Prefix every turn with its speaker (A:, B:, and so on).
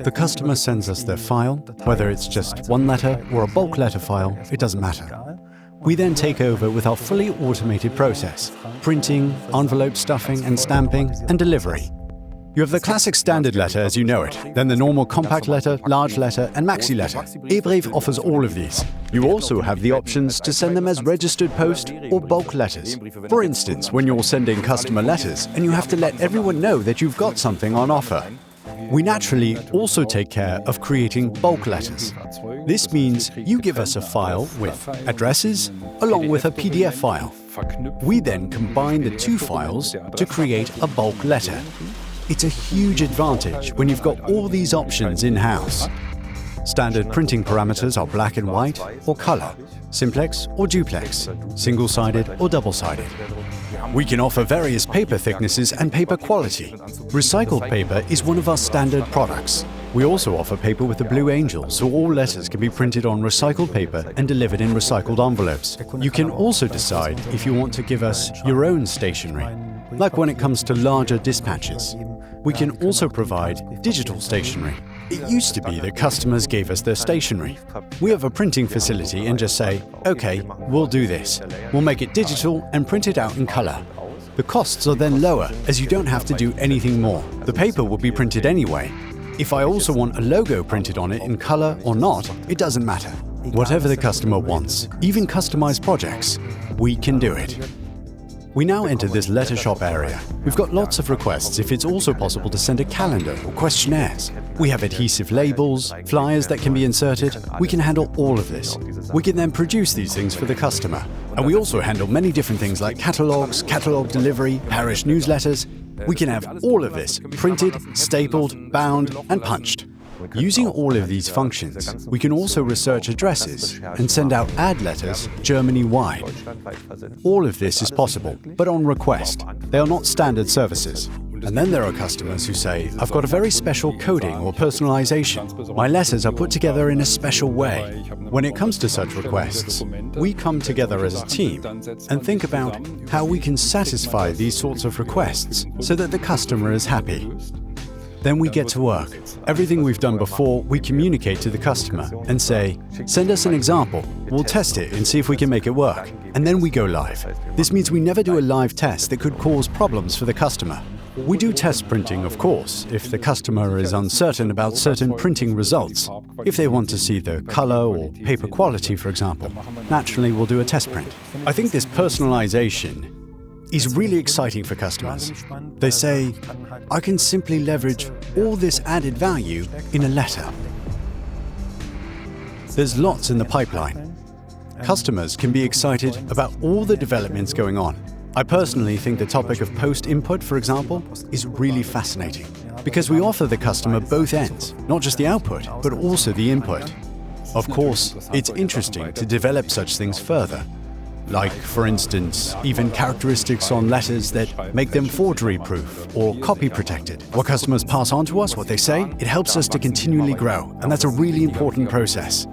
A: The customer sends us their file, whether it's just one letter or a bulk letter file, it doesn't matter. We then take over with our fully automated process: printing, envelope stuffing and stamping, and delivery. You have the classic standard letter as you know it, then the normal compact letter, large letter, and maxi letter. eBrief offers all of these. You also have the options to send them as registered post or bulk letters. For instance, when you're sending customer letters and you have to let everyone know that you've got something on offer. We naturally also take care of creating bulk letters. This means you give us a file with addresses along with a PDF file. We then combine the two files to create a bulk letter. It's a huge advantage when you've got all these options in-house. Standard printing parameters are black and white or color, simplex or duplex, single-sided or double-sided. We can offer various paper thicknesses and paper quality. Recycled paper is one of our standard products. We also offer paper with the Blue Angel, so all letters can be printed on recycled paper and delivered in recycled envelopes. You can also decide if you want to give us your own stationery, like when it comes to larger dispatches. We can also provide digital stationery. It used to be that customers gave us their stationery. We have a printing facility and just say, okay, we'll do this. We'll make it digital and print it out in color. The costs are then lower as you don't have to do anything more. The paper will be printed anyway. If I also want a logo printed on it in color or not, it doesn't matter. Whatever the customer wants, even customized projects, we can do it. We now enter this Lettershop area. We've got lots of requests if it's also possible to send a calendar or questionnaires. We have adhesive labels, flyers that can be inserted. We can handle all of this. We can then produce these things for the customer. And we also handle many different things like catalogs, catalog delivery, parish newsletters. We can have all of this printed, stapled, bound, and punched. Using all of these functions, we can also research addresses and send out ad letters Germany-wide. All of this is possible, but on request. They are not standard services. And then there are customers who say, I've got a very special coding or personalization. My letters are put together in a special way. When it comes to such requests, we come together as a team and think about how we can satisfy these sorts of requests so that the customer is happy. Then we get to work. Everything we've done before, we communicate to the customer and say, send us an example, we'll test it and see if we can make it work. And then we go live. This means we never do a live test that could cause problems for the customer. We do test printing, of course, if the customer is uncertain about certain printing results. If they want to see the color or paper quality, for example, naturally we'll do a test print. I think this personalization is really exciting for customers. They say, I can simply leverage all this added value in a letter. There's lots in the pipeline. Customers can be excited about all the developments going on. I personally think the topic of post-input, for example, is really fascinating because we offer the customer both ends, not just the output, but also the input. Of course, it's interesting to develop such things further. Like, for instance, even characteristics on letters that make them forgery-proof or copy-protected. What customers pass on to us, what they say, it helps us to continually grow, and that's a really important process.